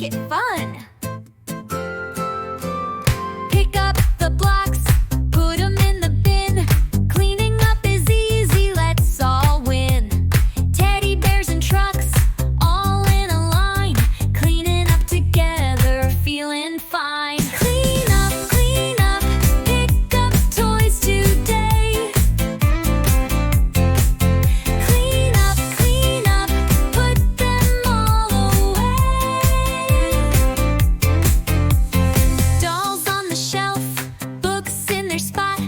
it fun. Pick up the blocks, put them in the bin. Cleaning up is easy, let's all win. Teddy bears and trucks, all in a line. Cleaning up together, feeling fine. Clean up, pick up toys today. Clean up, put them all away. Dolls on the shelf, books in their spot.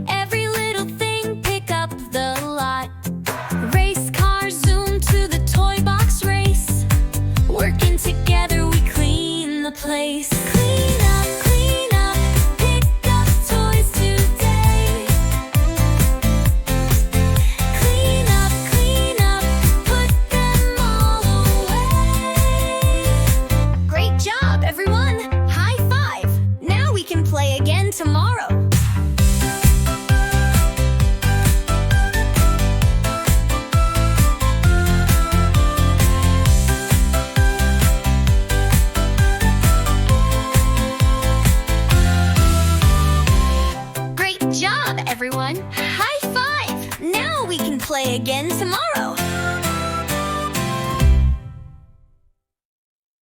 Every little thing, pick up the lot. Race car, zoom to the toy box race. Working together, we clean the place. Clean up, pick up toys today. Clean up, put them all away. Great job, everyone! High five! Now we can play again tomorrow. Great job, everyone! High five! Now we can play again tomorrow.